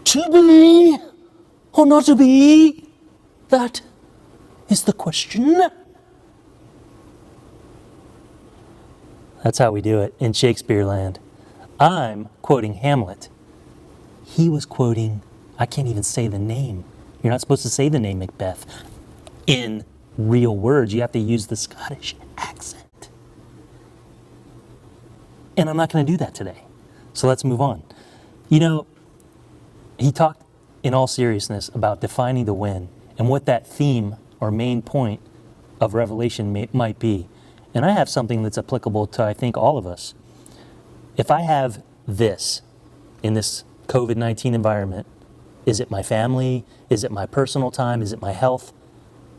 To be or not to be? That is the question. That's how we do it in Shakespeare land. I'm quoting Hamlet. He was quoting, I can't even say the name. You're not supposed to say the name Macbeth in real words. You have to use the Scottish accent. And I'm not going to do that today. So let's move on. You know, he talked in all seriousness about defining the when and what that theme or main point of Revelation might be. And I have something that's applicable to, I think, all of us. If I have this in this COVID-19 environment, is it my family? Is it my personal time? Is it my health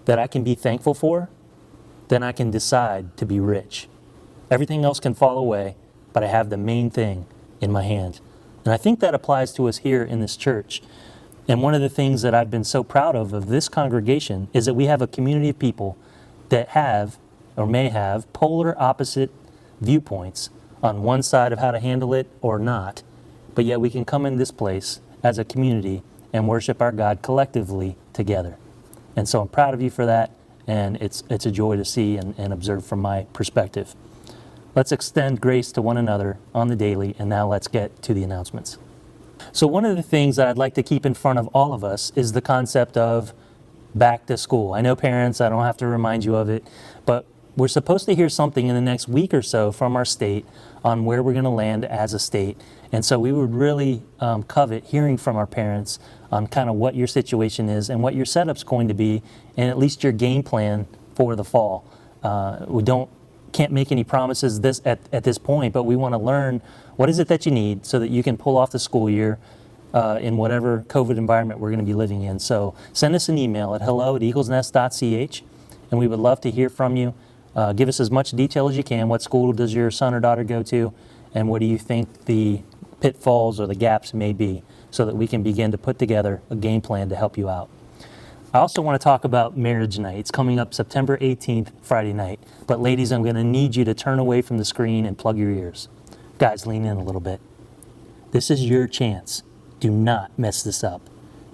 that I can be thankful for? Then I can decide to be rich. Everything else can fall away, but I have the main thing in my hand. And I think that applies to us here in this church. And one of the things that I've been so proud of this congregation is that we have a community of people that have or may have polar opposite viewpoints on one side of how to handle it or not, but yet we can come in this place as a community and worship our God collectively together. And so I'm proud of you for that, and it's a joy to see and observe from my perspective. Let's extend grace to one another on the daily, and now let's get to the announcements. So one of the things that I'd like to keep in front of all of us is the concept of back to school. I know parents, I don't have to remind you of it, but we're supposed to hear something in the next week or so from our state on where we're going to land as a state. And so we would really covet hearing from our parents on kind of what your situation is and what your setup's going to be, and at least your game plan for the fall. We can't make any promises at this point, but we want to learn what is it that you need so that you can pull off the school year in whatever COVID environment we're going to be living in. So send us an email at hello@eaglesnest.ch, and we would love to hear from you. Give us as much detail as you can. What school does your son or daughter go to? And what do you think the pitfalls or the gaps may be, so that we can begin to put together a game plan to help you out. I also want to talk about marriage night. It's coming up September 18th, Friday night. But ladies, I'm going to need you to turn away from the screen and plug your ears. Guys, lean in a little bit. This is your chance. Do not mess this up.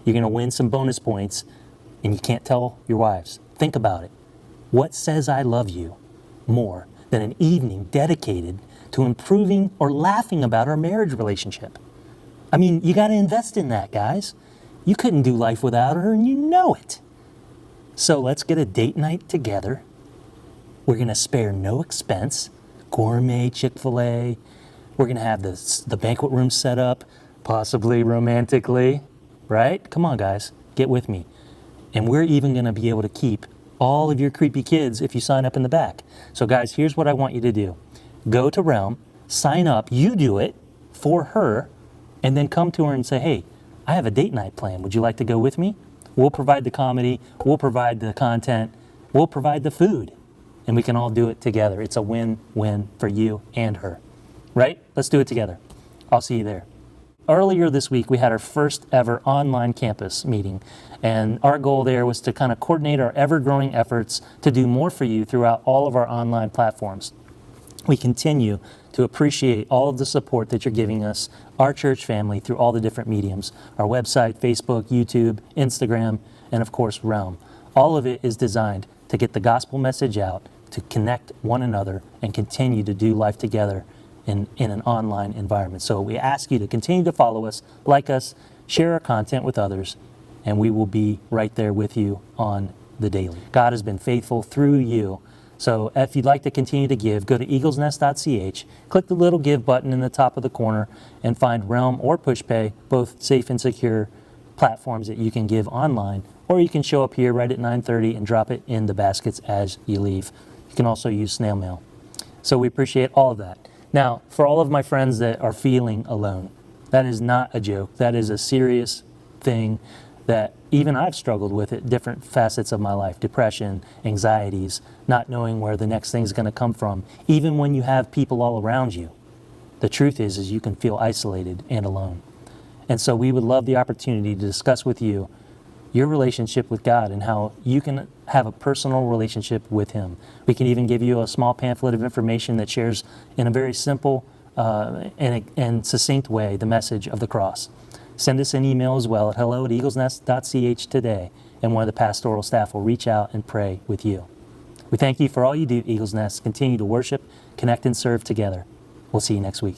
You're going to win some bonus points, and you can't tell your wives. Think about it. What says I love you more than an evening dedicated to improving or laughing about our marriage relationship? I mean, you got to invest in that, guys. You couldn't do life without her, and you know it. So let's get a date night together. We're going to spare no expense. Gourmet Chick-fil-A. We're going to have the banquet room set up, possibly romantically, right? Come on, guys, get with me. And we're even going to be able to keep all of your creepy kids if you sign up in the back. So guys, here's what I want you to do. Go to Realm, sign up, you do it for her, and then come to her and say, hey, I have a date night plan. Would you like to go with me? We'll provide the comedy, we'll provide the content, we'll provide the food, and we can all do it together. It's a win-win for you and her, right? Let's do it together. I'll see you there. Earlier this week, we had our first ever online campus meeting, and our goal there was to kind of coordinate our ever-growing efforts to do more for you throughout all of our online platforms. We continue to appreciate all of the support that you're giving us, our church family, through all the different mediums, our website, Facebook, YouTube, Instagram, and of course, Realm. All of it is designed to get the gospel message out, to connect one another, and continue to do life together in an online environment. So we ask you to continue to follow us, like us, share our content with others, and we will be right there with you on the daily. God has been faithful through you. So if you'd like to continue to give, go to eaglesnest.ch, click the little give button in the top of the corner, and find Realm or PushPay, both safe and secure platforms that you can give online, or you can show up here right at 9:30 and drop it in the baskets as you leave. You can also use snail mail. So we appreciate all of that. Now, for all of my friends that are feeling alone, that is not a joke. That is a serious thing that even I've struggled with at different facets of my life. Depression, anxieties, not knowing where the next thing's going to come from. Even when you have people all around you, the truth is you can feel isolated and alone. And so we would love the opportunity to discuss with you your relationship with God and how you can have a personal relationship with Him. We can even give you a small pamphlet of information that shares in a very simple and succinct way the message of the cross. Send us an email as well at hello@eaglesnest.ch today, and one of the pastoral staff will reach out and pray with you. We thank you for all you do, Eagles Nest. Continue to worship, connect, and serve together. We'll see you next week.